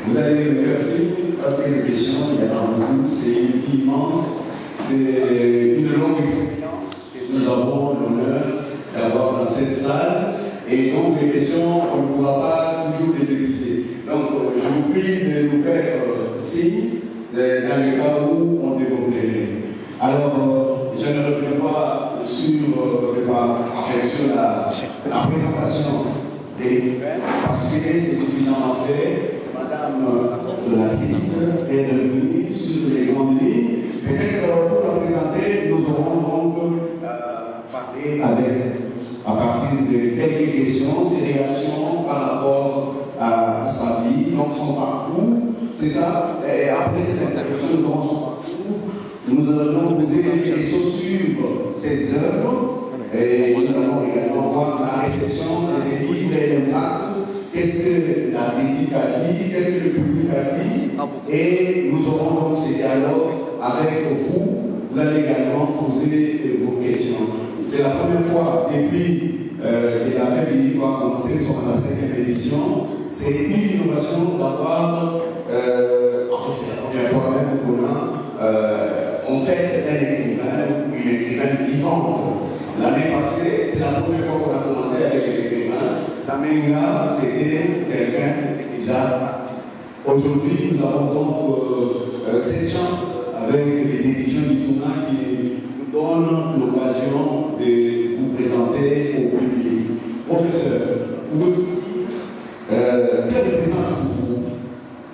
Vous allez me faire signe parce que les questions, il y en a beaucoup, c'est une vie immense, c'est une longue expérience que nous avons l'honneur d'avoir dans cette salle. Et donc les questions, on ne pourra pas toujours les épuiser. Donc je vous prie de nous faire signe dans le cas où on déborderait. Alors, je ne reviens pas sur la présentation des écrivains parce que c'est suffisamment fait. Madame de la ministre est revenue sur les grandes lignes. Peut-être pour la présenter, nous aurons donc parlé à partir de quelques questions, ses réactions par rapport à sa vie, donc son parcours, c'est ça. Et après cette intervention, nous aurons son parcours. Nous allons poser des questions sur ses œuvres et nous allons également voir la réception des équipes et l'impact. Qu'est-ce que la critique a dit, qu'est-ce que le public a dit, et nous aurons donc ces dialogues avec vous. Vous allez également poser vos questions. C'est la première fois depuis que la fête du livre a commencé sur la 5e édition. C'est une innovation d'avoir, en fait c'est la première fois même au Coran, on fait un écrivain, une écrivaine vivante. L'année passée, c'est la première fois qu'on a commencé avec les écrivains. Samenga, c'était quelqu'un qui était déjà. Aujourd'hui, nous avons donc cette chance avec les éditions du Tournant qui nous donnent l'occasion de vous présenter au public. Professeur, pouvez-vous dire quelle représente pour vous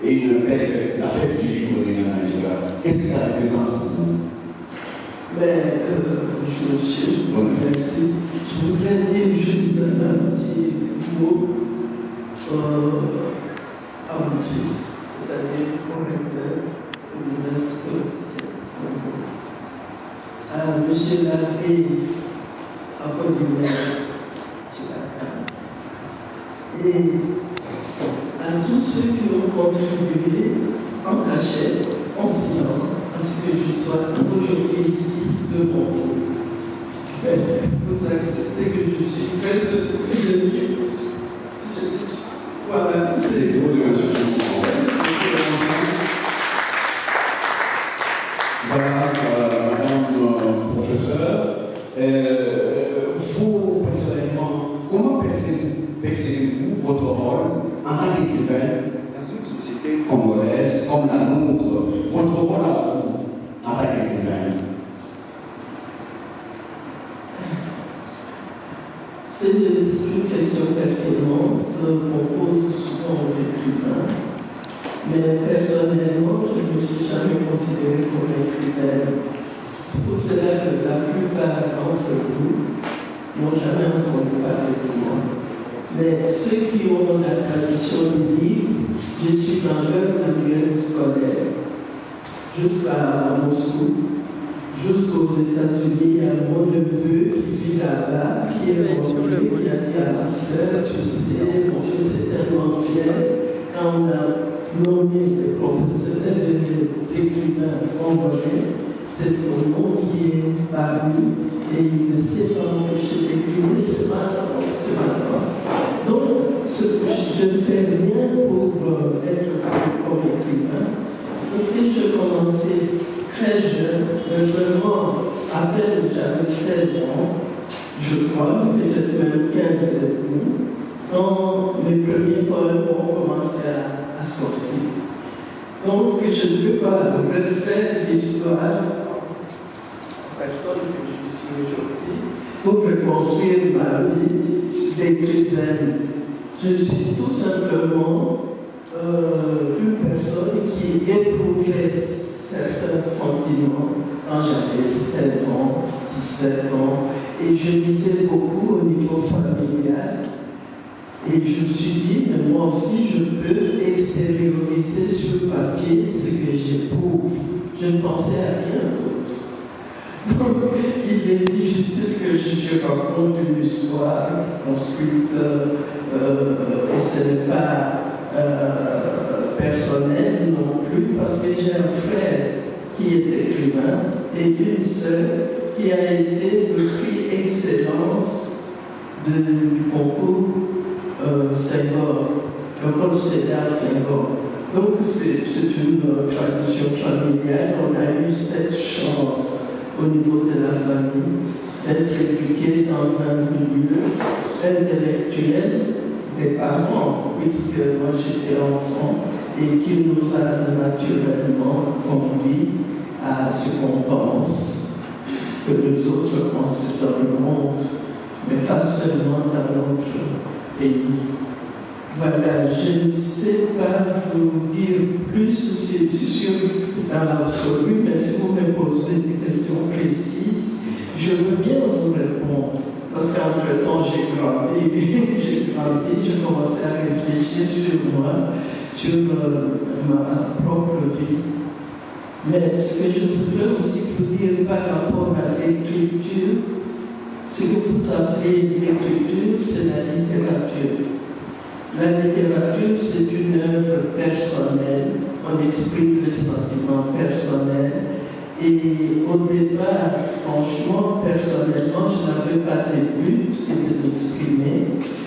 et une belle fête, la fête du livre de Nigeria? Qu'est-ce que ça représente pour vous? Monsieur, merci. Je voudrais dire juste un petit mot à mon fils, c'est-à-dire au recteur de l'UNESCO. À M. l'abbé Apollinaire, et à tous ceux qui ont contribué en cachette, en silence, à ce que je sois aujourd'hui ici devant vous. Vous acceptez que je suis très heureux. Voilà, c'est vous de monsieur. Voilà, madame professeure. Vous, personnellement, comment percevez-vous votre rôle en tant qu'écrivain dans une société congolaise comme la nôtre? Votre rôle à vous en tant qu'écrivain? C'est une question pertinente qu'on pose souvent aux écrivains, mais personnellement, je ne me suis jamais considéré comme écrivain. C'est pour cela que la plupart d'entre vous n'ont jamais entendu parler de moi. Mais ceux qui ont la tradition de dire, je suis dans leur manuel scolaire, jusqu'à Moscou, jusqu'aux États-Unis, il y a mon neveu qui vit là-bas, qui est rentré, qui a dit à ma soeur, tu sais, mon fils est tellement fier, quand on a nommé des professionnels des écrivains congolais, c'est ton nom qui est parmi, et il ne s'est pas empêché d'écrire, c'est maintenant. Donc, je ne fais rien pour être comme écrivain, parce que je commençais très jeune, vraiment, à peine j'avais 16 ans, je crois, peut-être même 15 ans, quand mes premiers poèmes ont commencé à sortir. Donc, je ne peux pas refaire l'histoire de la personne que je suis aujourd'hui pour reconstruire ma vie d'écrivaine. Je suis tout simplement une personne qui éprouvait certains sentiments quand j'avais 16 ans, 17 ans, et je lisais beaucoup au niveau familial. Et je me suis dit, mais moi aussi, je peux extérioriser sur papier ce que j'éprouve. Je ne pensais à rien d'autre. Donc, il est difficile que je raconte une histoire construite, et ce n'est pas personnel non plus, parce que j'ai un frère qui est écrivain et une sœur qui a été le prix Excellence du concours Senghor, le concours César Senghor. Donc c'est une tradition familiale. On a eu cette chance au niveau de la famille d'être éduqué dans un milieu intellectuel des parents, puisque moi j'étais enfant et qui nous a naturellement conduit à ce qu'on pense, que les autres pensent dans le monde, mais pas seulement dans notre pays. Voilà, je ne sais pas vous dire plus sur dans l'absolu, mais si vous me posez des questions précises, je veux bien vous répondre. Parce qu'entre-temps, j'ai grandi, je commençais à réfléchir sur moi, sur ma propre vie. Mais ce que je voudrais aussi vous dire par rapport à l'écriture, ce que vous appelez l'écriture, c'est la littérature. La littérature, c'est une œuvre personnelle, on exprime les sentiments personnels. Et au départ, franchement, personnellement, je n'avais pas de but que de m'exprimer,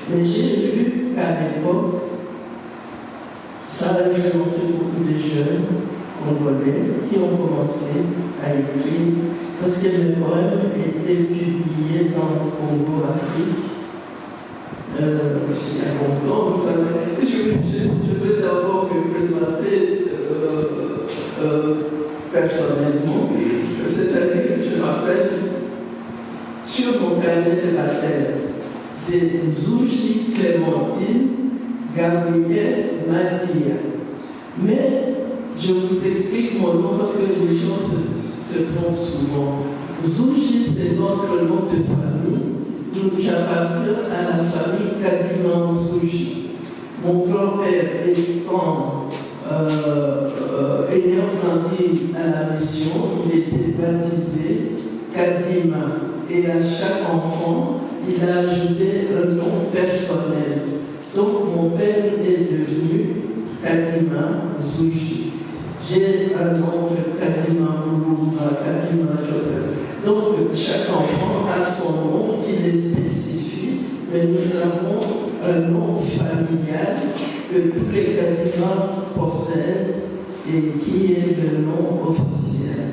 mais j'ai vu qu'à l'époque, ça a influencé beaucoup de jeunes congolais qui ont commencé à écrire, parce que mes poèmes étaient publiés dans le Congo, Afrique. Il y a longtemps, vous savez, je vais d'abord me présenter personnellement. C'est-à-dire, je m'appelle, sur mon carnet de baptême, c'est Zouji Clémentine Gabrielle Madia. Mais je vous explique mon nom parce que les gens se trompent souvent. Zouji, c'est notre nom de famille. Donc j'appartiens à la famille Kadiman Zouji. Mon grand-père ayant grandi à la mission, il était baptisé Kadima. Et à chaque enfant, il a ajouté un nom personnel. Donc mon père est devenu Kadima Zouji. J'ai un nom de Kadima Moulouma, Kadima Joseph. Donc chaque enfant a son nom qui les spécifie, mais nous avons un nom familial que tous les Kadima possèdent et qui est le nom officiel.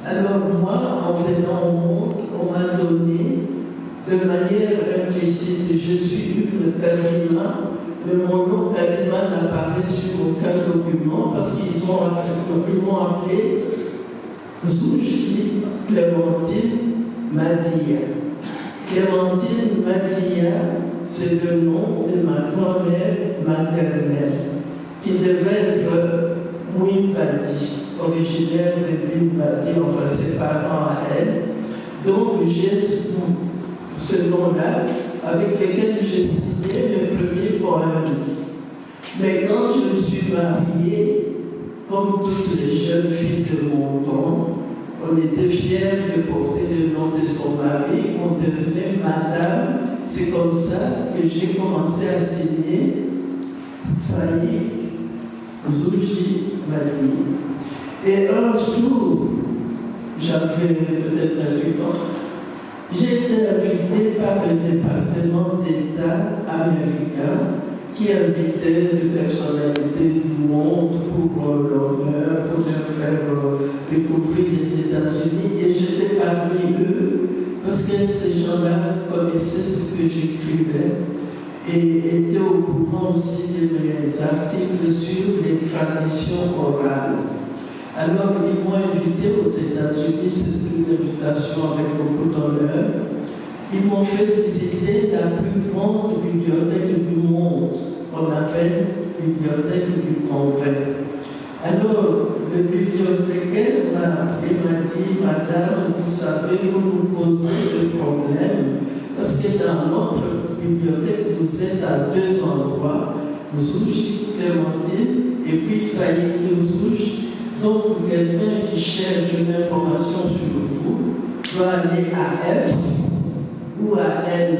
Alors moi, en venant au monde, on m'a donné de manière implicite, je suis une Kadima, mais mon nom Kadima n'apparaît sur aucun document parce qu'ils m'ont appelé Zouji Clémentine Madia. Clémentine Madia, c'est le nom de ma grand-mère maternelle, qui devait être Mouimbadi, originaire de Mouimbadi, enfin ses parents à elle. Donc j'ai ce nom-là, avec lequel j'ai signé mes premiers poèmes. Mais quand je me suis mariée, comme toutes les jeunes filles de mon temps, on était fiers de porter le nom de son mari, on devenait madame. C'est comme ça que j'ai commencé à signer Faye Zouji Madi. Et un jour, j'avais peut-être un livre, j'ai été invité par le département d'État américain qui invitait les personnalités du monde pour l'honneur, pour leur faire découvrir les États-Unis. Et j'étais parmi eux parce que ces gens-là connaissaient ce que j'écrivais et étaient au courant aussi de mes articles sur les traditions orales. Alors ils m'ont invité aux États-Unis, c'est une invitation avec beaucoup d'honneur. Ils m'ont fait visiter la plus grande bibliothèque du monde, qu'on appelle Bibliothèque du Congrès. Alors, le bibliothécaire m'a dit, Madame, vous savez, vous nous posez le problème, parce que dans notre bibliothèque, vous êtes à deux endroits, Zouji Clémentine et puis Faye Zouji. Donc, quelqu'un qui cherche une information sur vous doit aller à F ou à L.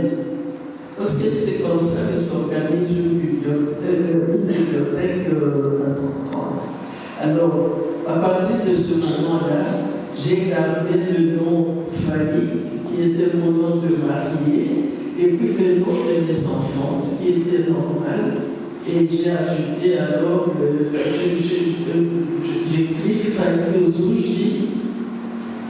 Parce que c'est comme ça que s'organise une bibliothèque importante. Alors, à partir de ce moment-là, j'ai gardé le nom Faye, qui était mon nom de mariée, et puis le nom de mes enfants, ce qui était normal. Et j'ai ajouté alors, j'écris Faye Ozouji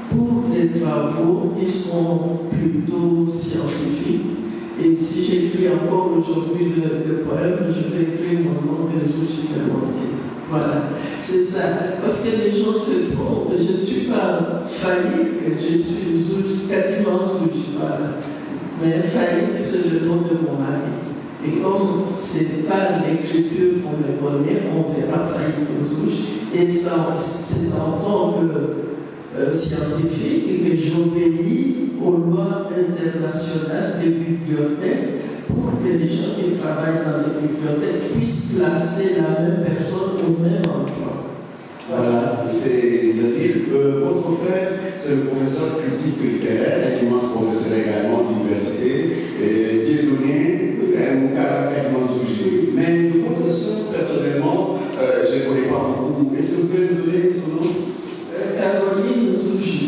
pour des travaux qui sont plutôt scientifiques. Et si j'écris encore aujourd'hui le poème, je vais écrire mon nom de Ozouji Fermonté. Voilà, c'est ça. Parce que les gens se trompent, je ne suis pas Faye, je suis Ozouji, quasiment Ozouji, voilà. Mais Faye, c'est le nom de mon mari. Et comme ce n'est pas l'écriture qu'on me connaît, on verra Faye Ozouji. Et ça, c'est en tant que scientifique que j'obéis aux lois internationales des bibliothèques pour que les gens qui travaillent dans les bibliothèques puissent placer la même personne au même endroit. Voilà, c'est de dire que votre frère, c'est le professeur critique littéraire, un immense professeur également d'université, Dieudonné, un caractère Ozouji. Mais votre soeur, personnellement, je ne connais pas beaucoup. Est-ce que vous pouvez me donner son nom? Caroline Ozouji.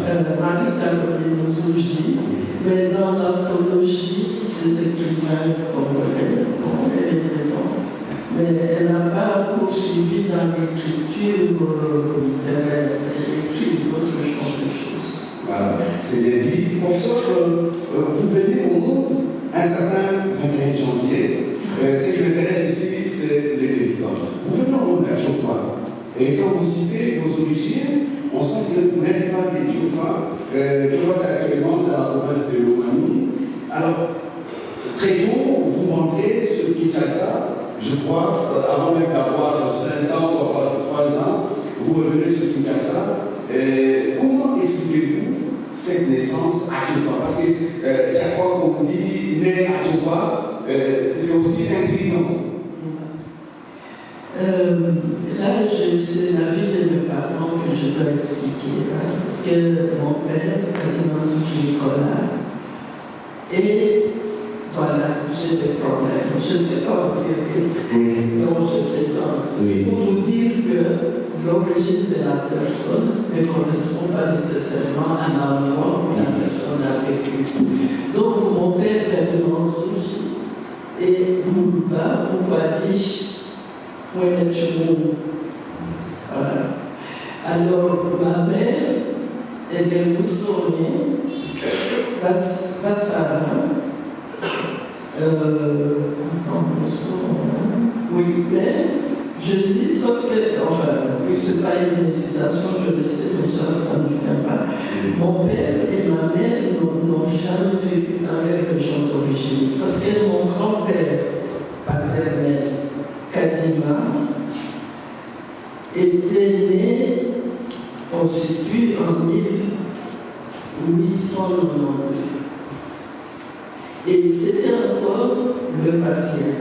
Marie-Caroline Ozouji. Mais dans l'anthologie des écrivains congolais, elle est dedans. Mais elle n'a pas poursuivi dans l'écriture littéraire. Elle écrit d'autres genres de choses. Voilà, c'est des vies. Professeur, vous venez au monde un certain 21 janvier. Ce qui m'intéresse ici, c'est les territoires. Vous venez au monde à Djofa. Et quand vous citez vos origines, on sent que vous n'êtes pas des Djofa. Djofa, c'est actuellement dans la province de Lomami. Alors, très tôt, vous rentrez sur Kinshasa. Je crois, avant même d'avoir 5 ans ou 3 ans, vous revenez sur Kinshasa. Comment expliquez-vous cette naissance à Djofa? Parce que chaque fois qu'on dit né à Djofa, c'est aussi intriguant. Là, c'est la vie de mes parents que je dois expliquer. Hein, parce que mon père, Ozouji Nicolas, et voilà, j'ai des problèmes. Je ne sais pas vous dire. Donc, je plaisante. Oui. Pour vous dire que l'origine de la personne ne correspond pas nécessairement à l'endroit où la personne a vécu. Donc, mon père, Ozouji, et Moulba, Moubadish, voilà. Alors, ma mère, elle est Moussonnier, Bassara, oui, mais je cite parce que, enfin, oui, c'est pas une hésitation, je le sais, mais ça ne me vient pas. Mon père et ma mère n'ont jamais vécu dans leur région d'origine, parce que mon grand-père paternel, Kadima, était né, on situe en 1892. Et c'était encore le patient.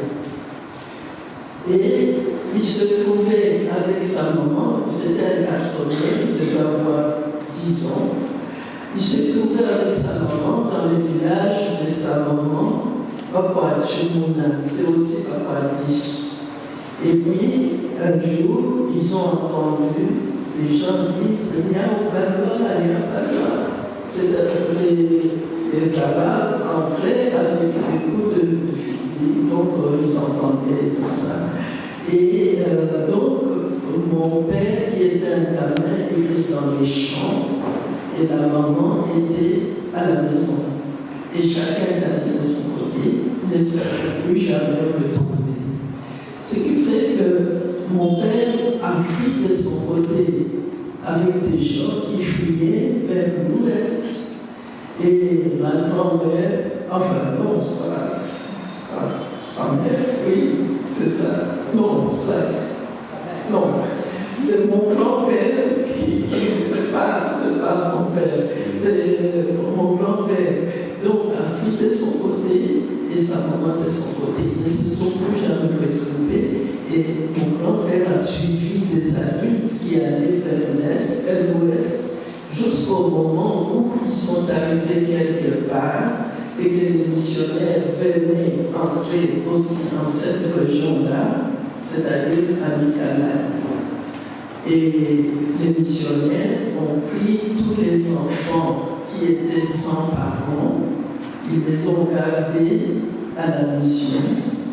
Et il se trouvait avec sa maman, c'était un garçonnet, il devait avoir 10 ans. Il se trouvait avec sa maman dans le village de sa maman, Papa Chimouna, c'est aussi Papa Dish. Et puis, un jour, ils ont entendu, les gens disent, il y a pas de loi. C'est-à-dire les Arabes entraient avec des coups de fusil, donc ils entendaient tout ça. Et donc, mon père, qui était un gamin, était dans les champs, et la maman était à la maison. Et chacun allait de son côté, ne s'est plus jamais retrouvé. Ce qui fait que mon père a fui de son côté avec des gens qui fuyaient vers l'ouest. Et ma grand-mère, enfin non, sa mère, oui, c'est ça. Non, c'est mon grand-père qui c'est pas mon père, c'est mon grand-père. Donc, a fui de son côté et sa maman de son côté. Ils ne se sont plus jamais retrouvés. Et mon grand-père a suivi des adultes qui allaient vers l'ouest, jusqu'au moment où ils sont arrivés quelque part et que les missionnaires venaient entrer aussi dans cette région-là, c'est-à-dire à Mikala. Et les missionnaires ont pris tous les enfants qui étaient sans parents, ils les ont gardés à la mission.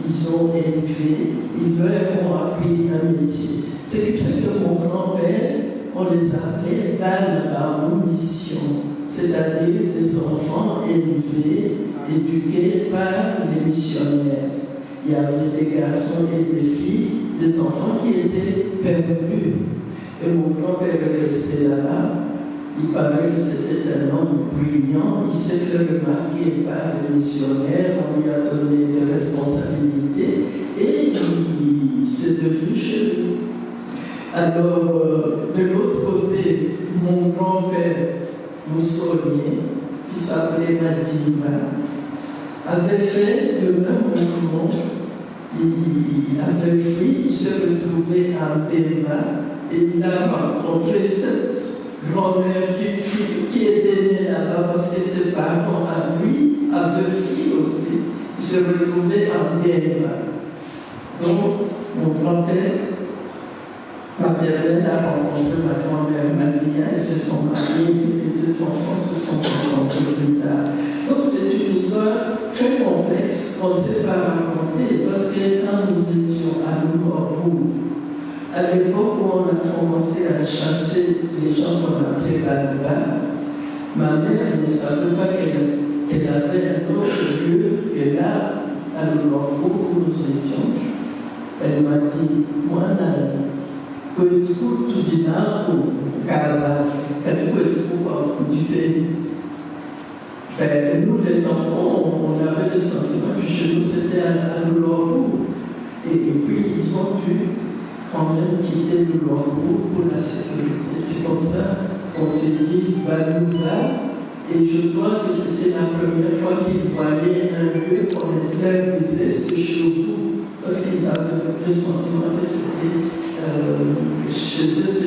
ils ont élevé, ils leur ont appris un métier. Ce qui fait que mon grand-père, on les appelait balles à mission, c'est-à-dire des enfants élevés, éduqués par les missionnaires. Il y avait des garçons et des filles, des enfants qui étaient perdus. Et mon grand-père est resté là-bas. Il paraît que c'était un homme brillant. Il s'est fait remarquer par les missionnaires. On lui a donné des responsabilités et il s'est devenu chez lui. Alors, de l'autre côté, mon grand-père, Moussolier, qui s'appelait Madima, avait fait le même mouvement. Il avait fui, il s'est retrouvé à Pemba et il a rencontré cette grand-mère qui était née là-bas parce que ses parents à lui avaient fui aussi. Il s'est retrouvé à Pemba. Donc, mon grand-père maternel a rencontré ma grand-mère Madia et se sont mariés. Les deux enfants se sont rencontrés plus tard. Donc, c'est une histoire très complexe qu'on ne sait pas raconter parce que quand nous étions à Louvorbourg, à l'époque où on a commencé à chasser les gens qu'on appelait Baluba, ma mère ne savait pas qu'elle avait un autre lieu que là, à Louvorbourg où nous étions. Elle m'a dit, moi, que tu dis là, au Carabas, qu'elle peut trouver du pays. Nous, les enfants, on avait des sentiments, puis chez nous, c'était à Louvorbourg. Et puis, ils ont dû quand même quitter Louvorbourg pour la sécurité. C'est comme ça qu'on s'est dit Balouba. Et je crois que c'était la première fois qu'ils voyaient un lieu qu'on leur disait ce chez vous, parce qu'ils avaient le sentiment que c'était chez eux